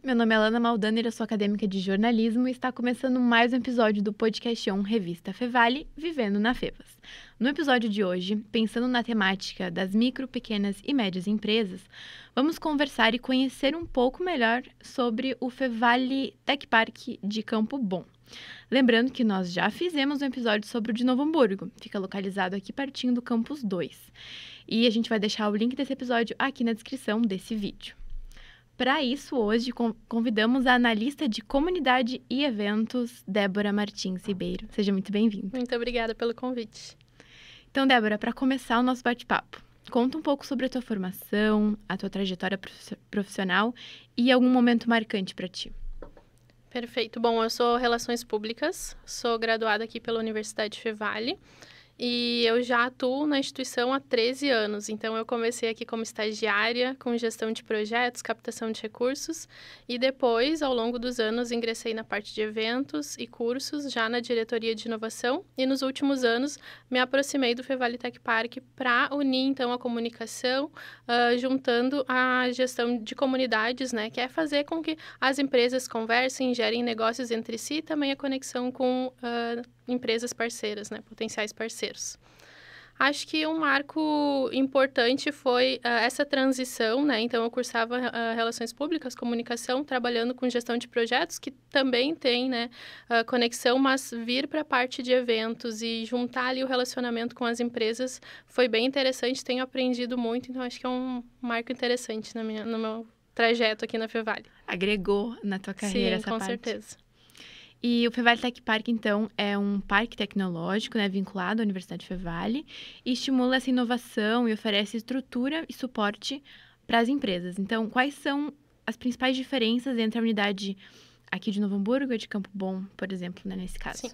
meu nome é Alana Maldaner, eu sou acadêmica de jornalismo e está começando mais um episódio do podcast On Revista Fevale, Vivendo na Fevas. No episódio de hoje, pensando na temática das micro, pequenas e médias empresas, vamos conversar e conhecer um pouco melhor sobre o Fevale Tech Park de Campo Bom. Lembrando que nós já fizemos um episódio sobre o de Novo Hamburgo, fica localizado aqui pertinho do Campus 2. E a gente vai deixar o link desse episódio aqui na descrição desse vídeo. Para isso, hoje convidamos a analista de comunidade e eventos, Débora Martins Ribeiro. Seja muito bem-vinda. Muito obrigada pelo convite. Então, Débora, para começar o nosso bate-papo, conta um pouco sobre a tua formação, a tua trajetória profissional e algum momento marcante para ti. Perfeito. Bom, eu sou Relações Públicas, sou graduada aqui pela Universidade Fevale. E eu já atuo na instituição há 13 anos, então eu comecei aqui como estagiária, com gestão de projetos, captação de recursos, e depois, ao longo dos anos, ingressei na parte de eventos e cursos, já na diretoria de inovação, e nos últimos anos me aproximei do Fevale Tech Park para unir, então, a comunicação, juntando a gestão de comunidades, né, que é fazer com que as empresas conversem, gerem negócios entre si, e também a conexão com empresas parceiras, né, potenciais parceiros. Acho que um marco importante foi essa transição, né? Então, eu cursava Relações Públicas, Comunicação, trabalhando com gestão de projetos, que também tem, né, conexão, mas vir para a parte de eventos e juntar ali o relacionamento com as empresas foi bem interessante, tenho aprendido muito, então acho que é um marco interessante no meu trajeto aqui na Fevale. Agregou na tua carreira essa parte? Sim, com certeza. E o Fevale Tech Park, então, é um parque tecnológico, né, vinculado à Universidade Fevale e estimula essa inovação e oferece estrutura e suporte para as empresas. Então, quais são as principais diferenças entre a unidade aqui de Novo Hamburgo e de Campo Bom, por exemplo, né, nesse caso? Sim.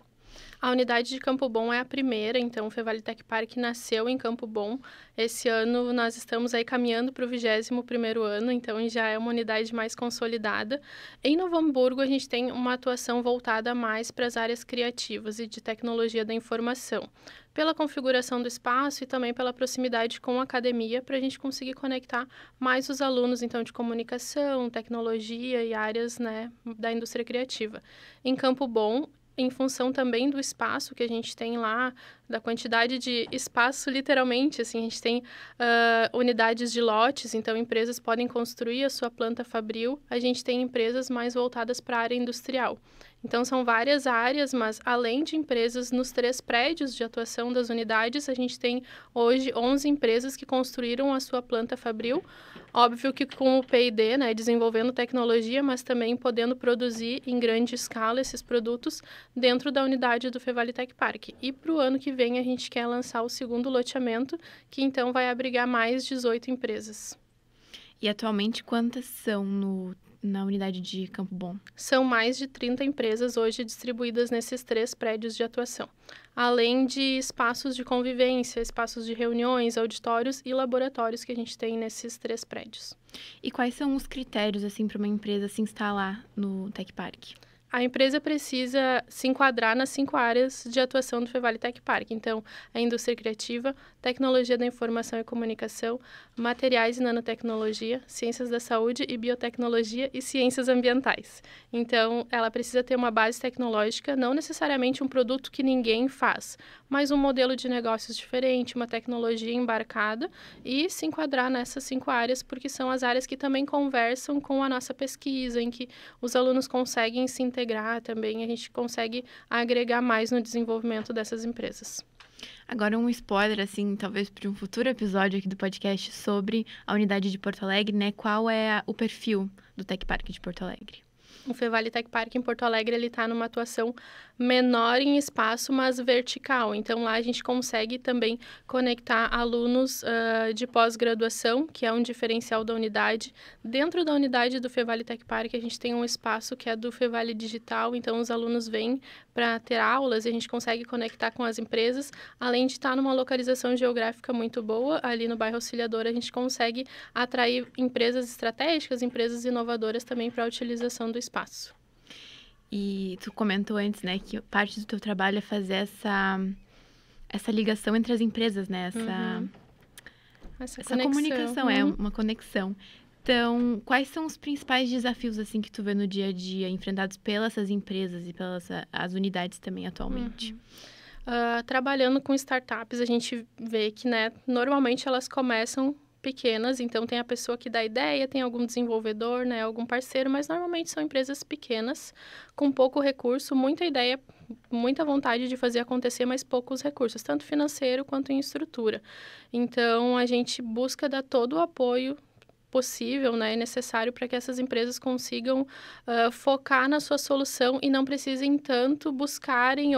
A unidade de Campo Bom é a primeira, então o Fevale Tech Park nasceu em Campo Bom. Esse ano nós estamos aí caminhando para o 21º ano, então já é uma unidade mais consolidada. Em Novo Hamburgo a gente tem uma atuação voltada mais para as áreas criativas e de tecnologia da informação, pela configuração do espaço e também pela proximidade com a academia, para a gente conseguir conectar mais os alunos, então, de comunicação, tecnologia e áreas, né, da indústria criativa. Em Campo Bom, em função também do espaço que a gente tem lá, da quantidade de espaço, literalmente, assim, a gente tem unidades de lotes, então empresas podem construir a sua planta fabril, a gente tem empresas mais voltadas para a área industrial. Então, são várias áreas, mas além de empresas nos 3 prédios de atuação das unidades, a gente tem hoje 11 empresas que construíram a sua planta fabril. Óbvio que com o P&D, né, desenvolvendo tecnologia, mas também podendo produzir em grande escala esses produtos dentro da unidade do Fevale Tech Park. E para o ano que vem a gente quer lançar o 2º loteamento, que então vai abrigar mais 18 empresas. E atualmente quantas são na unidade de Campo Bom? São mais de 30 empresas hoje distribuídas nesses 3 prédios de atuação, além de espaços de convivência, espaços de reuniões, auditórios e laboratórios que a gente tem nesses 3 prédios. E quais são os critérios, assim, para uma empresa se instalar no Tech Park? A empresa precisa se enquadrar nas 5 áreas de atuação do Fevale Tech Park. Então, a indústria criativa, tecnologia da informação e comunicação, materiais e nanotecnologia, ciências da saúde e biotecnologia e ciências ambientais. Então, ela precisa ter uma base tecnológica, não necessariamente um produto que ninguém faz, mas um modelo de negócios diferente, uma tecnologia embarcada e se enquadrar nessas 5 áreas, porque são as áreas que também conversam com a nossa pesquisa, em que os alunos conseguem se integrar também, a gente consegue agregar mais no desenvolvimento dessas empresas. Agora um spoiler, assim, talvez para um futuro episódio aqui do podcast sobre a unidade de Porto Alegre, né? Qual é o perfil do Tech Park de Porto Alegre? O Fevale Tech Park em Porto Alegre, ele está numa atuação menor em espaço, mas vertical. Então, lá a gente consegue também conectar alunos de pós-graduação, que é um diferencial da unidade. Dentro da unidade do Fevale Tech Park, a gente tem um espaço que é do Fevale Digital, então os alunos vêm para ter aulas e a gente consegue conectar com as empresas. Além de estar numa localização geográfica muito boa, ali no bairro Auxiliadora, a gente consegue atrair empresas estratégicas, empresas inovadoras também para a utilização do espaço. E tu comentou antes, né, que parte do teu trabalho é fazer essa ligação entre as empresas, né? Essa conexão. comunicação, é uma conexão. Então, quais são os principais desafios, assim, que tu vê no dia a dia, enfrentados pelas essas empresas e pelas as unidades também atualmente? Trabalhando com startups, a gente vê que, né, normalmente elas começam pequenas, então tem a pessoa que dá ideia, tem algum desenvolvedor, né, algum parceiro, mas normalmente são empresas pequenas, com pouco recurso, muita ideia, muita vontade de fazer acontecer, mas poucos recursos, tanto financeiro quanto em estrutura. Então, a gente busca dar todo o apoio possível, né, necessário para que essas empresas consigam focar na sua solução e não precisem tanto buscarem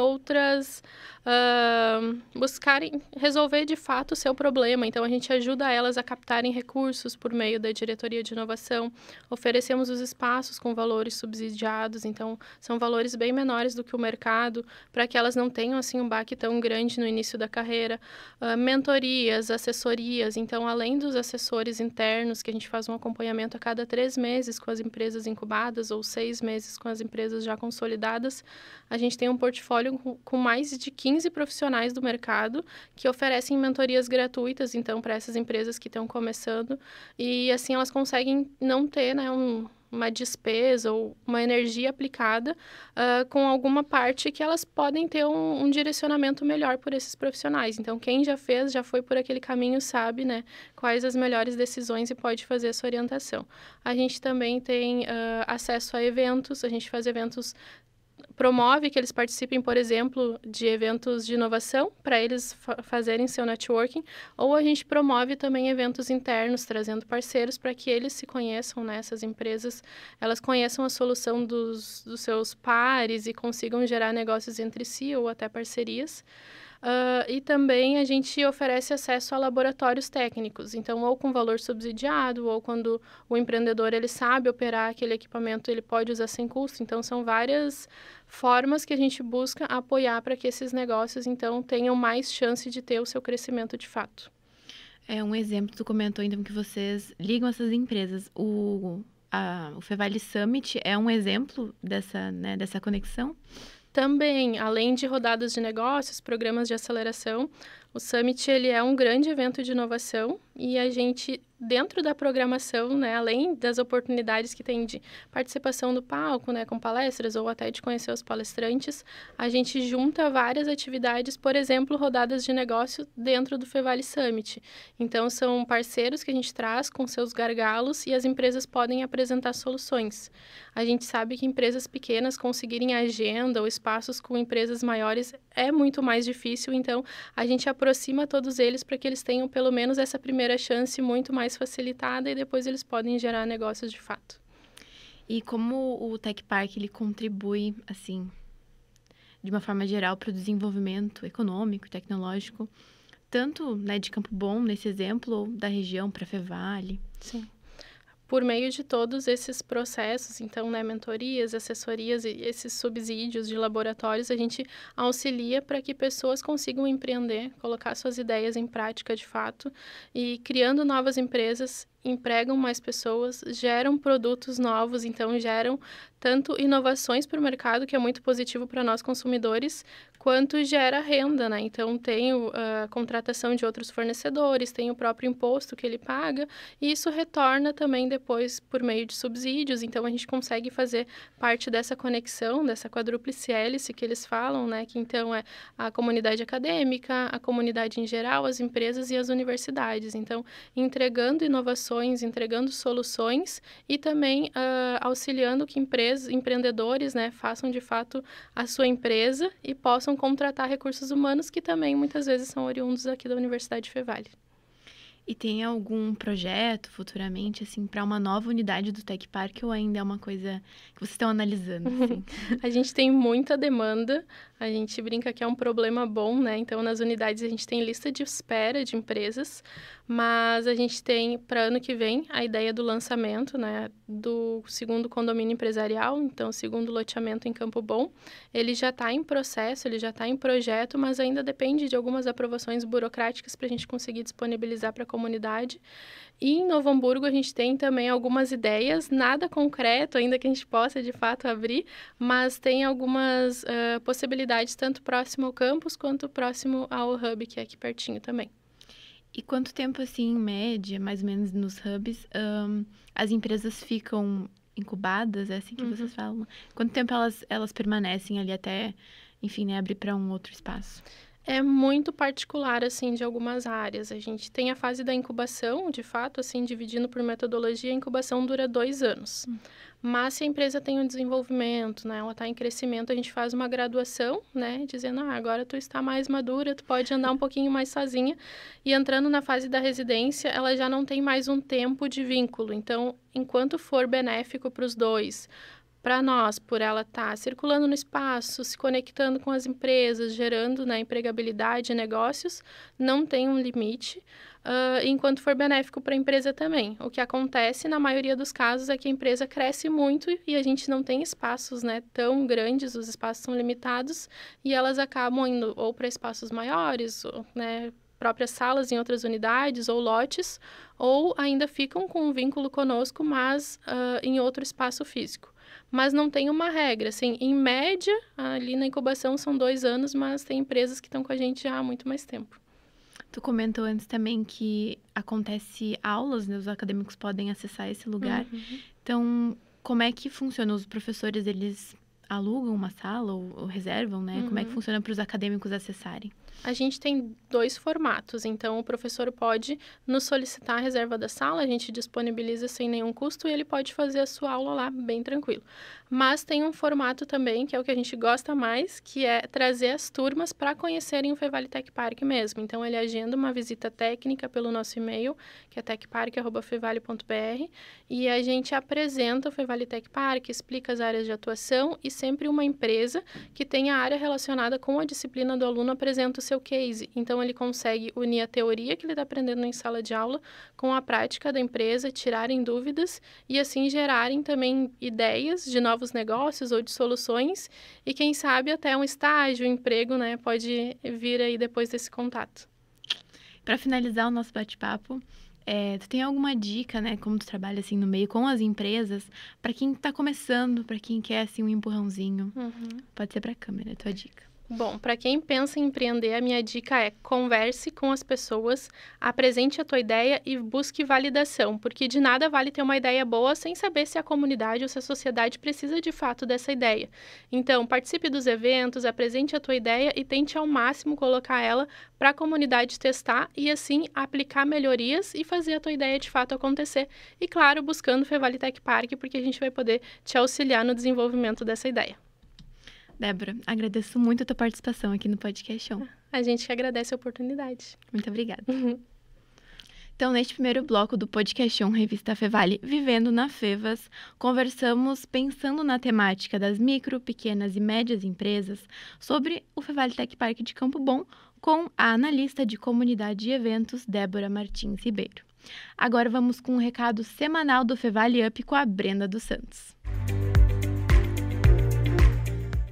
resolver de fato o seu problema. Então, a gente ajuda elas a captarem recursos por meio da diretoria de inovação, oferecemos os espaços com valores subsidiados, então são valores bem menores do que o mercado, para que elas não tenham assim um baque tão grande no início da carreira. Mentorias, assessorias, então além dos assessores internos, que a gente faz um acompanhamento a cada 3 meses com as empresas incubadas ou 6 meses com as empresas já consolidadas, a gente tem um portfólio com mais de 15 profissionais do mercado que oferecem mentorias gratuitas, então, para essas empresas que estão começando, e assim elas conseguem não ter, né, uma despesa ou uma energia aplicada com alguma parte que elas podem ter um direcionamento melhor por esses profissionais. Então, quem já fez, já foi por aquele caminho, sabe, né, quais as melhores decisões e pode fazer essa orientação. A gente também tem acesso a eventos, a gente faz eventos, promove que eles participem, por exemplo, de eventos de inovação, para eles fazerem seu networking, ou a gente promove também eventos internos, trazendo parceiros para que eles se conheçam, né, essas empresas, elas conheçam a solução dos seus pares e consigam gerar negócios entre si ou até parcerias. E também a gente oferece acesso a laboratórios técnicos, então ou com valor subsidiado, ou quando o empreendedor ele sabe operar aquele equipamento, ele pode usar sem custo. Então, são várias formas que a gente busca apoiar para que esses negócios, então, tenham mais chance de ter o seu crescimento de fato. É um exemplo, tu comentou, então, que vocês ligam essas empresas. O Fevali Summit é um exemplo dessa conexão? Também, além de rodadas de negócios, programas de aceleração, o Summit ele é um grande evento de inovação e a gente, dentro da programação, né, além das oportunidades que tem de participação do palco, né, com palestras ou até de conhecer os palestrantes, a gente junta várias atividades, por exemplo, rodadas de negócio dentro do Fevali Summit. Então, são parceiros que a gente traz com seus gargalos e as empresas podem apresentar soluções. A gente sabe que empresas pequenas conseguirem agenda ou espaços com empresas maiores é muito mais difícil, então a gente aproxima todos eles para que eles tenham pelo menos essa primeira chance muito mais facilitada e depois eles podem gerar negócios de fato. E como o Tech Park ele contribui, assim, de uma forma geral para o desenvolvimento econômico e tecnológico, tanto, né, de Campo Bom, nesse exemplo, ou da região para Fevali? Sim. Por meio de todos esses processos, então, né, mentorias, assessorias e esses subsídios de laboratórios, a gente auxilia para que pessoas consigam empreender, colocar suas ideias em prática de fato e criando novas empresas, empregam mais pessoas, geram produtos novos, então geram tanto inovações para o mercado, que é muito positivo para nós consumidores, quanto gera renda, né? Então, tem a contratação de outros fornecedores, tem o próprio imposto que ele paga, e isso retorna também depois por meio de subsídios. Então, a gente consegue fazer parte dessa conexão, dessa quadrúplice hélice que eles falam, né? Que então é a comunidade acadêmica, a comunidade em geral, as empresas e as universidades. Então, entregando inovações, entregando soluções e também auxiliando que empreendedores, né, façam de fato a sua empresa e possam contratar recursos humanos que também muitas vezes são oriundos aqui da Universidade Fevali. E tem algum projeto futuramente, assim, para uma nova unidade do Tech Park ou ainda é uma coisa que vocês estão analisando, assim? A gente tem muita demanda, a gente brinca que é um problema bom, né? Então, nas unidades a gente tem lista de espera de empresas, mas a gente tem, para ano que vem, a ideia do lançamento, né, do segundo condomínio empresarial, então, o segundo loteamento em Campo Bom. Ele já está em processo, ele já está em projeto, mas ainda depende de algumas aprovações burocráticas para a gente conseguir disponibilizar para a comunidade. E em Novo Hamburgo a gente tem também algumas ideias, nada concreto ainda que a gente possa de fato abrir, mas tem algumas possibilidades tanto próximo ao campus quanto próximo ao Hub, que é aqui pertinho também. E quanto tempo, assim, em média, mais ou menos nos hubs, as empresas ficam incubadas, é assim que vocês falam? Quanto tempo elas permanecem ali até, enfim, né, abrir para um outro espaço? É muito particular, assim, de algumas áreas. A gente tem a fase da incubação, de fato, assim, dividindo por metodologia, a incubação dura 2 anos. Mas se a empresa tem um desenvolvimento, né, ela está em crescimento, a gente faz uma graduação, né, dizendo, agora tu está mais madura, tu pode andar um pouquinho mais sozinha. E entrando na fase da residência, ela já não tem mais um tempo de vínculo. Então, enquanto for benéfico para os dois, para nós, por ela estar circulando no espaço, se conectando com as empresas, gerando, né, empregabilidade e negócios, não tem um limite, enquanto for benéfico para a empresa também. O que acontece, na maioria dos casos, é que a empresa cresce muito e a gente não tem espaços, né, tão grandes, os espaços são limitados e elas acabam indo ou para espaços maiores, ou, né, próprias salas em outras unidades ou lotes, ou ainda ficam com um vínculo conosco, mas em outro espaço físico. Mas não tem uma regra, assim, em média, ali na incubação são 2 anos, mas tem empresas que estão com a gente já há muito mais tempo. Tu comentou antes também que acontece aulas, né? Os acadêmicos podem acessar esse lugar. Então, como é que funciona? Os professores, eles alugam uma sala ou reservam, né? Como é que funciona para os acadêmicos acessarem? A gente tem 2 formatos, então o professor pode nos solicitar a reserva da sala, a gente disponibiliza sem nenhum custo e ele pode fazer a sua aula lá bem tranquilo. Mas tem um formato também, que é o que a gente gosta mais, que é trazer as turmas para conhecerem o Fevale Tech Park mesmo. Então, ele agenda uma visita técnica pelo nosso e-mail, que é techpark@fevale.br, e a gente apresenta o Fevale Tech Park, explica as áreas de atuação e sempre uma empresa que tenha a área relacionada com a disciplina do aluno apresenta o seu case. Então, ele consegue unir a teoria que ele está aprendendo em sala de aula com a prática da empresa, tirarem dúvidas e assim gerarem também ideias de novos negócios ou de soluções e quem sabe até um estágio, um emprego, né, pode vir aí depois desse contato. Para finalizar o nosso bate-papo, tu tem alguma dica, né, como tu trabalha assim no meio com as empresas, para quem está começando, para quem quer assim um empurrãozinho? Pode ser para a câmera, tua dica. Bom, para quem pensa em empreender, a minha dica é converse com as pessoas, apresente a tua ideia e busque validação, porque de nada vale ter uma ideia boa sem saber se a comunidade ou se a sociedade precisa de fato dessa ideia. Então, participe dos eventos, apresente a tua ideia e tente ao máximo colocar ela para a comunidade testar e assim aplicar melhorias e fazer a tua ideia de fato acontecer. E claro, buscando o Fevale Tech Park, porque a gente vai poder te auxiliar no desenvolvimento dessa ideia. Débora, agradeço muito a tua participação aqui no Podcast On. A gente que agradece a oportunidade. Muito obrigada. Então, neste primeiro bloco do Podcast On Revista Fevale, Vivendo na Fevas, conversamos pensando na temática das micro, pequenas e médias empresas sobre o Fevale Tech Park de Campo Bom com a analista de comunidade e eventos, Débora Martins Ribeiro. Agora vamos com um recado semanal do Fevale Up com a Brenda dos Santos.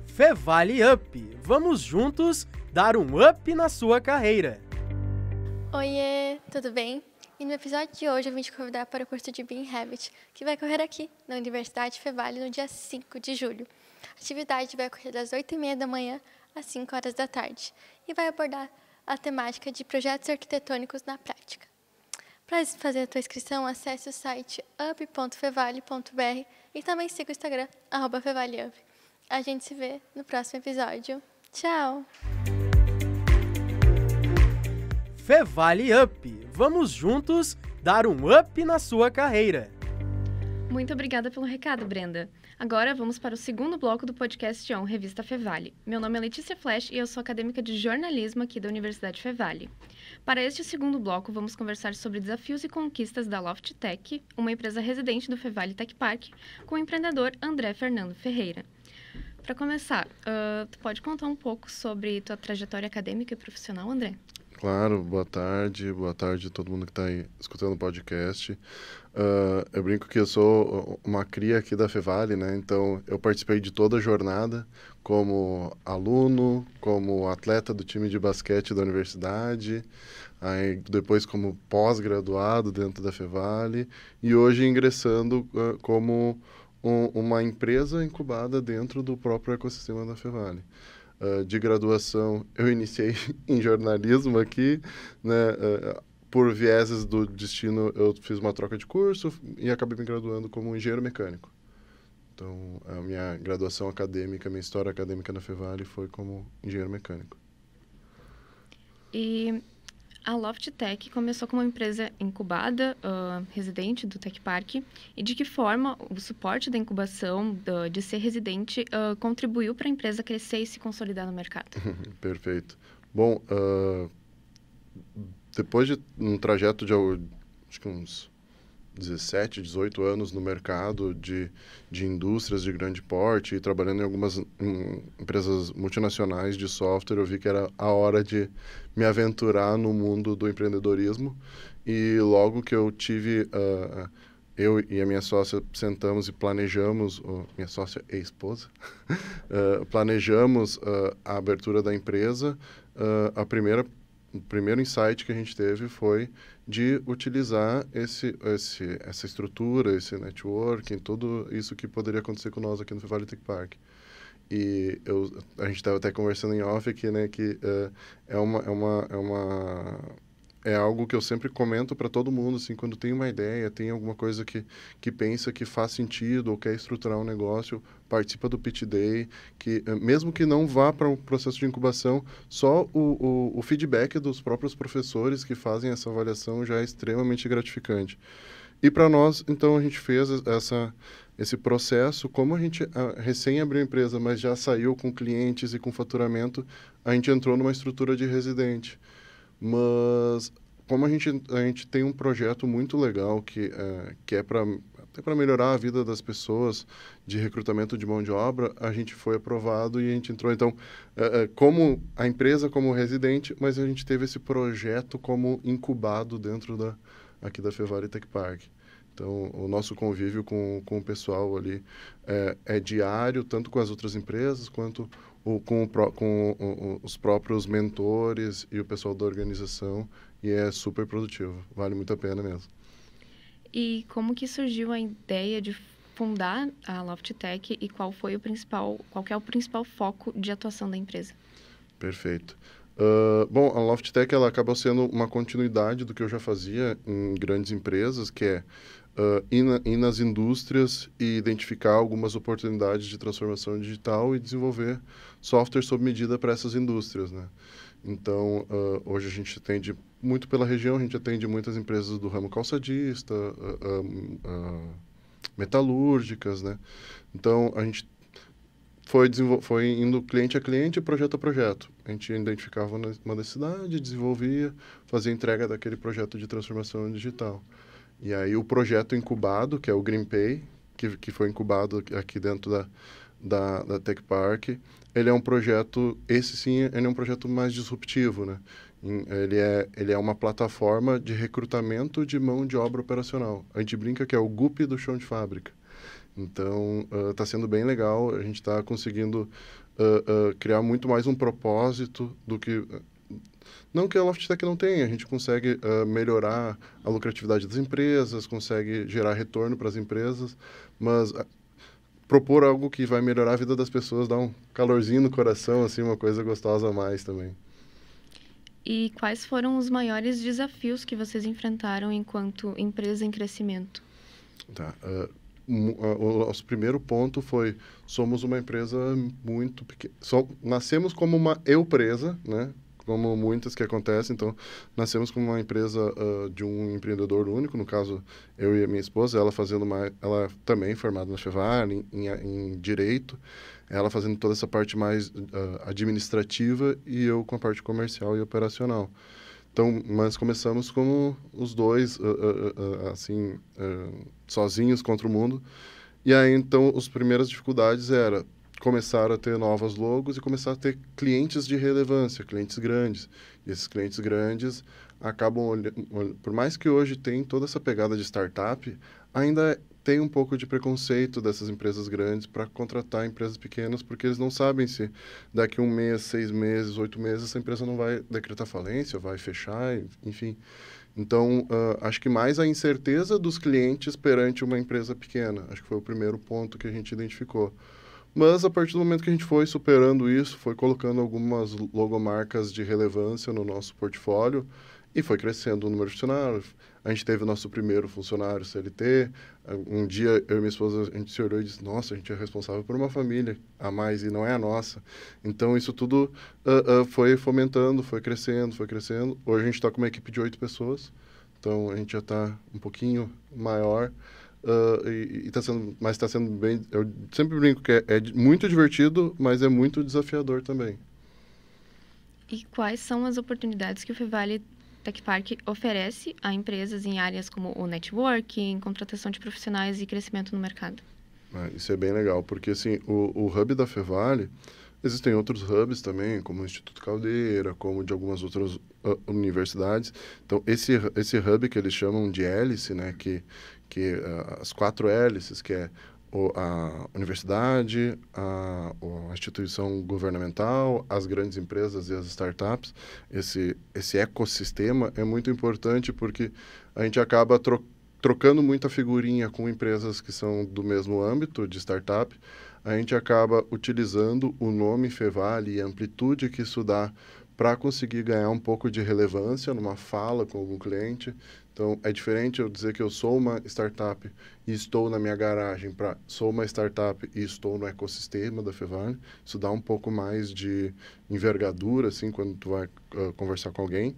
Fevale Up. Vamos juntos dar um up na sua carreira. Oiê, tudo bem? E no episódio de hoje eu vim te convidar para o curso de Being Habit, que vai correr aqui na Universidade Fevale no dia 5 de julho. A atividade vai ocorrer das 8h30 da manhã às 5 horas da tarde e vai abordar a temática de projetos arquitetônicos na prática. Para fazer a tua inscrição, acesse o site up.fevale.br e também siga o Instagram, @fevaleup. A gente se vê no próximo episódio. Tchau! Fevale Up. Vamos juntos dar um up na sua carreira. Muito obrigada pelo recado, Brenda. Agora vamos para o segundo bloco do podcast On Revista Fevale. Meu nome é Letícia Flash e eu sou acadêmica de jornalismo aqui da Universidade Fevale. Para este segundo bloco, vamos conversar sobre desafios e conquistas da Loft Tech, uma empresa residente do Fevale Tech Park, com o empreendedor André Fernando Ferreira. Para começar, tu pode contar um pouco sobre tua trajetória acadêmica e profissional, André? Claro, boa tarde a todo mundo que está aí escutando o podcast. Eu brinco que eu sou uma cria aqui da Fevale, né? Então, eu participei de toda a jornada como aluno, como atleta do time de basquete da universidade, aí depois como pós-graduado dentro da Fevale e hoje ingressando como uma empresa incubada dentro do próprio ecossistema da Fevale. De graduação, eu iniciei em jornalismo aqui, né? por vieses do destino, eu fiz uma troca de curso e acabei me graduando como engenheiro mecânico. Então, a minha graduação acadêmica, minha história acadêmica na Fevale foi como engenheiro mecânico. E a LoftTech começou como uma empresa incubada, residente do Tech Park, e de que forma o suporte da incubação, de ser residente, contribuiu para a empresa crescer e se consolidar no mercado? Perfeito. Bom, depois de um trajeto de acho que uns 17, 18 anos no mercado de indústrias de grande porte e trabalhando em algumas empresas multinacionais de software, eu vi que era a hora de me aventurar no mundo do empreendedorismo. E logo que eu tive, eu e a minha sócia sentamos e planejamos, minha sócia e esposa, planejamos a abertura da empresa. O primeiro insight que a gente teve foi de utilizar essa estrutura, esse networking, tudo isso que poderia acontecer com nós aqui no Fevale Tech Park. E a gente estava até conversando em off aqui, né, que é algo que eu sempre comento para todo mundo, assim, quando tem uma ideia, tem alguma coisa que pensa que faz sentido ou quer estruturar um negócio, participa do Pitch Day, que mesmo que não vá para um processo de incubação, só o feedback dos próprios professores que fazem essa avaliação já é extremamente gratificante. E para nós, então, a gente fez esse processo, como a gente recém abriu a empresa, mas já saiu com clientes e com faturamento, a gente entrou numa estrutura de residente. Mas como a gente tem um projeto muito legal que é até para melhorar a vida das pessoas de recrutamento de mão de obra, a gente foi aprovado e a gente entrou, então, como a empresa como residente, mas a gente teve esse projeto como incubado dentro aqui da Fevale Tech Park. Então, o nosso convívio com o pessoal ali é diário, tanto com as outras empresas, quanto com os próprios mentores e o pessoal da organização, e é super produtivo, vale muito a pena mesmo. E como que surgiu a ideia de fundar a LoftTech e qual que é o principal foco de atuação da empresa? Perfeito. Bom, a LoftTech ela acabou sendo uma continuidade do que eu já fazia em grandes empresas, que é ir nas indústrias e identificar algumas oportunidades de transformação digital e desenvolver software sob medida para essas indústrias, né? Então, hoje a gente atende muito pela região, a gente atende muitas empresas do ramo calçadista, metalúrgicas, né? Então, a gente foi indo cliente a cliente, projeto a projeto. A gente identificava uma necessidade, desenvolvia, fazia entrega daquele projeto de transformação digital. E aí o projeto incubado, que é o GreenPay, que foi incubado aqui dentro da Tech Park, ele é um projeto, esse sim, ele é um projeto mais disruptivo, né? Ele é uma plataforma de recrutamento de mão de obra operacional. A gente brinca que é o Guppy do chão de fábrica. Então, está sendo bem legal, a gente está conseguindo criar muito mais um propósito do que... Não que a LoftTech não tenha, a gente consegue melhorar a lucratividade das empresas, consegue gerar retorno para as empresas, mas propor algo que vai melhorar a vida das pessoas, dá um calorzinho no coração, assim, uma coisa gostosa a mais também. E quais foram os maiores desafios que vocês enfrentaram enquanto empresa em crescimento? Tá. O nosso primeiro ponto foi, somos uma empresa muito pequena. Nascemos como uma eu-presa, né? Como muitas que acontecem. Então, nascemos como uma empresa de um empreendedor único, no caso, eu e a minha esposa, ela também formada na Fevale, em Direito, ela fazendo toda essa parte mais administrativa e eu com a parte comercial e operacional. Então, mas começamos como os dois, sozinhos contra o mundo. E aí, então, as primeiras dificuldades era começar a ter novos logos e começar a ter clientes de relevância, clientes grandes. E esses clientes grandes acabam, por mais que hoje tem toda essa pegada de startup, ainda tem um pouco de preconceito dessas empresas grandes para contratar empresas pequenas, porque eles não sabem se daqui 1 mês, 6 meses, 8 meses, essa empresa não vai decretar falência, vai fechar, enfim. Então, acho que mais a incerteza dos clientes perante uma empresa pequena. Acho que foi o primeiro ponto que a gente identificou. Mas, a partir do momento que a gente foi superando isso, foi colocando algumas logomarcas de relevância no nosso portfólio E foi crescendo o número de funcionários. A gente teve o nosso primeiro funcionário CLT. Um dia, eu e minha esposa, a gente se olhou e disse, nossa, a gente é responsável por uma família a mais e não é a nossa. Então, isso tudo foi fomentando, foi crescendo, foi crescendo. Hoje a gente está com uma equipe de 8 pessoas. Então, a gente já está um pouquinho maior. Mas está sendo bem... Eu sempre brinco que é muito divertido, mas é muito desafiador também. E quais são as oportunidades que o Fevali Tech Park oferece a empresas em áreas como o networking, contratação de profissionais e crescimento no mercado? Isso é bem legal, porque assim, o hub da Fevali, existem outros hubs também, como o Instituto Caldeira, como de algumas outras universidades. Então, esse hub que eles chamam de hélice, né, que as 4 hélices, que é a universidade, a instituição governamental, as grandes empresas e as startups, esse ecossistema é muito importante porque a gente acaba trocando muita figurinha com empresas que são do mesmo âmbito de startup. A gente acaba utilizando o nome Fevali e a amplitude que isso dá para conseguir ganhar um pouco de relevância numa fala com algum cliente. Então, é diferente eu dizer que eu sou uma startup e estou na minha garagem para sou uma startup e estou no ecossistema da Fevali. Isso dá um pouco mais de envergadura, assim, quando tu vai conversar com alguém.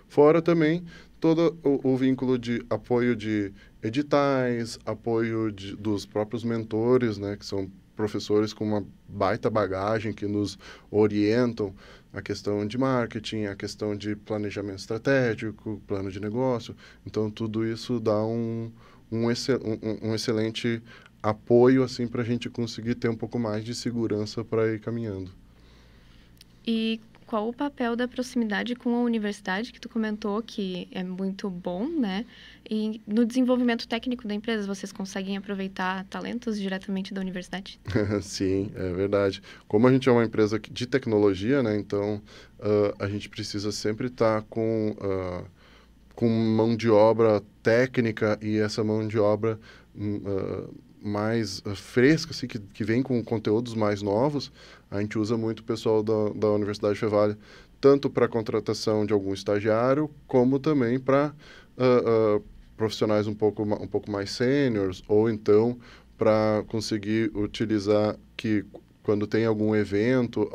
Fora também todo o vínculo de apoio de editais, apoio dos próprios mentores, né, que são professores com uma baita bagagem que nos orientam a questão de marketing, a questão de planejamento estratégico, plano de negócio. Então, tudo isso dá um excelente apoio assim, para a gente conseguir ter um pouco mais de segurança para ir caminhando. E qual o papel da proximidade com a universidade, que tu comentou que é muito bom, né? E no desenvolvimento técnico da empresa, vocês conseguem aproveitar talentos diretamente da universidade? Sim, é verdade. Como a gente é uma empresa de tecnologia, né? Então, a gente precisa sempre estar com mão de obra técnica e essa mão de obra mais fresca, assim, que vem com conteúdos mais novos. A gente usa muito o pessoal da Universidade Fevali, tanto para a contratação de algum estagiário, como também para profissionais um pouco mais sêniores, ou então para conseguir utilizar que quando tem algum evento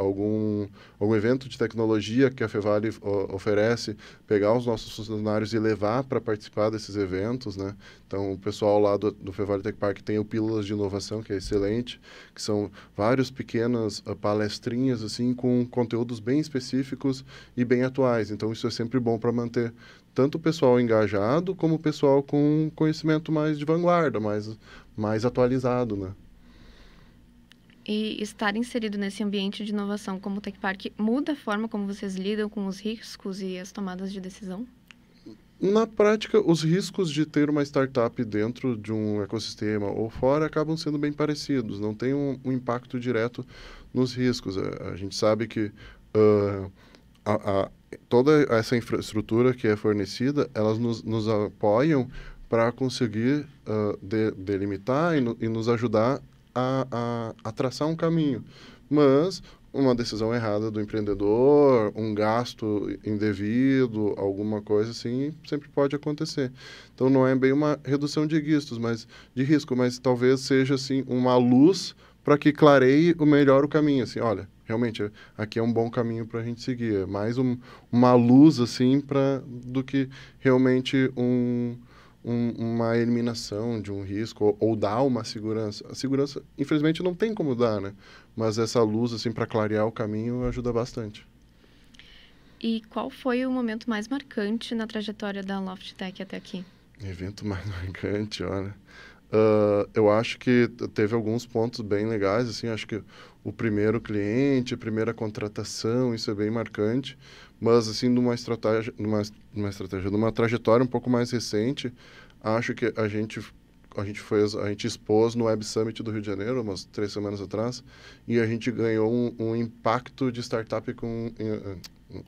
de tecnologia que a Fevali oferece, pegar os nossos funcionários e levar para participar desses eventos, né? Então, o pessoal lá do Fevali Tech Park tem o Pílulas de Inovação, que é excelente, que são várias pequenas palestrinhas, assim, com conteúdos bem específicos e bem atuais. Então, isso é sempre bom para manter tanto o pessoal engajado, como o pessoal com conhecimento mais de vanguarda, mais atualizado, né? E estar inserido nesse ambiente de inovação como o Tech Park muda a forma como vocês lidam com os riscos e as tomadas de decisão? Na prática, os riscos de ter uma startup dentro de um ecossistema ou fora acabam sendo bem parecidos, não tem um impacto direto nos riscos. A gente sabe que toda essa infraestrutura que é fornecida, elas nos apoiam para conseguir delimitar e nos ajudar a traçar um caminho, mas uma decisão errada do empreendedor, um gasto indevido, alguma coisa assim, sempre pode acontecer. Então, não é bem uma redução de risco, mas talvez seja assim uma luz para que clareie melhor o caminho. Assim, olha, realmente, aqui é um bom caminho para a gente seguir. É mais uma luz assim do que realmente uma eliminação de um risco ou dar uma segurança. A segurança, infelizmente, não tem como dar, né? Mas essa luz, assim, para clarear o caminho ajuda bastante. E qual foi o momento mais marcante na trajetória da LoftTech até aqui? Evento mais marcante, olha. Eu acho que teve alguns pontos bem legais, assim, acho que o primeiro cliente, a primeira contratação, isso é bem marcante, mas, assim, numa trajetória um pouco mais recente, acho que a gente expôs no Web Summit do Rio de Janeiro, umas 3 semanas atrás, e a gente ganhou um impacto de startup com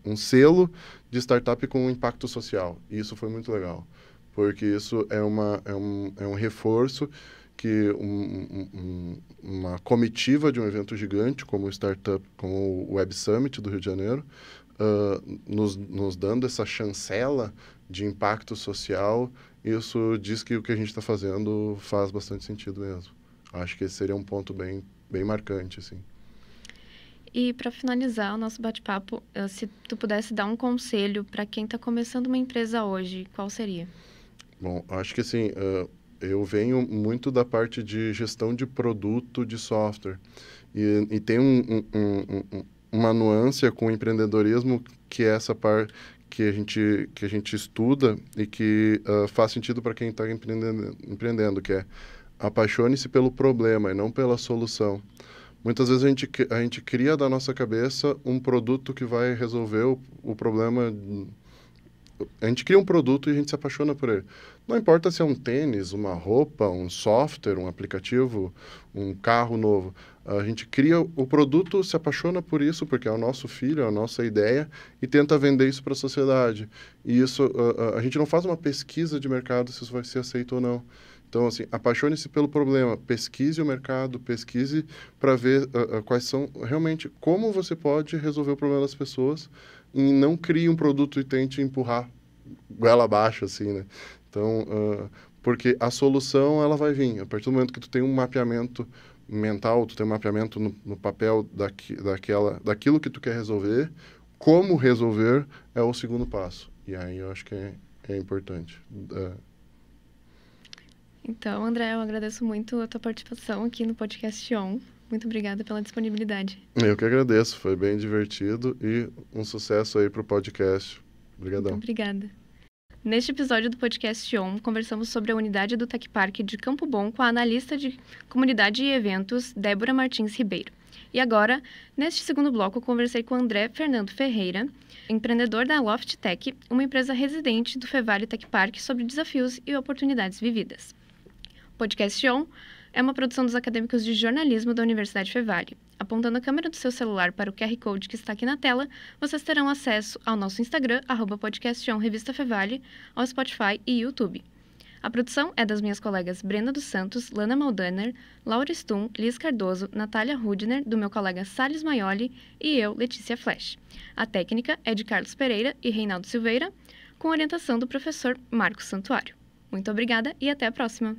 um selo de startup com impacto social, e isso foi muito legal. Porque isso é um reforço que uma comitiva de um evento gigante como o Web Summit do Rio de Janeiro nos dando essa chancela de impacto social, isso diz que o que a gente está fazendo faz bastante sentido mesmo. Acho que esse seria um ponto bem marcante, assim. E para finalizar o nosso bate-papo, se tu pudesse dar um conselho para quem está começando uma empresa hoje, qual seria? Bom, acho que assim, eu venho muito da parte de gestão de produto de software e tem uma nuance com o empreendedorismo que é essa parte que a gente estuda e que faz sentido para quem está empreendendo, que é apaixone-se pelo problema e não pela solução. Muitas vezes a gente cria da nossa cabeça um produto que vai resolver o problema. A gente cria um produto e a gente se apaixona por ele. Não importa se é um tênis, uma roupa, um software, um aplicativo, um carro novo. A gente cria o produto, se apaixona por isso, porque é o nosso filho, é a nossa ideia, e tenta vender isso para a sociedade. E isso, a gente não faz uma pesquisa de mercado se isso vai ser aceito ou não. Então, assim, apaixone-se pelo problema, pesquise o mercado, pesquise para ver quais são realmente, como você pode resolver o problema das pessoas e não crie um produto e tente empurrar goela abaixo, assim, né? Então, porque a solução, ela vai vir. A partir do momento que tu tem um mapeamento mental, tu tem um mapeamento no papel daquilo que tu quer resolver, como resolver é o segundo passo. E aí eu acho que é importante. Então, André, eu agradeço muito a tua participação aqui no Podcast On. Muito obrigada pela disponibilidade. Eu que agradeço, foi bem divertido e um sucesso aí para o podcast. Obrigadão. Muito obrigada. Neste episódio do Podcast On, conversamos sobre a unidade do Tech Park de Campo Bom com a analista de comunidade e eventos, Débora Martins Ribeiro. E agora, neste segundo bloco, conversei com André Fernando Ferreira, empreendedor da Loft Tech, uma empresa residente do Fevale Tech Park, sobre desafios e oportunidades vividas. O Podcast On é uma produção dos acadêmicos de jornalismo da Universidade Fevale. Apontando a câmera do seu celular para o QR Code que está aqui na tela, vocês terão acesso ao nosso Instagram, @podcastonrevistafevale, ao Spotify e YouTube. A produção é das minhas colegas Brenda dos Santos, Lana Maldaner, Laura Stum, Liz Cardoso, Natália Rudner, do meu colega Salles Maioli e eu, Letícia Flash. A técnica é de Carlos Pereira e Reinaldo Silveira, com orientação do professor Marcos Santuário. Muito obrigada e até a próxima!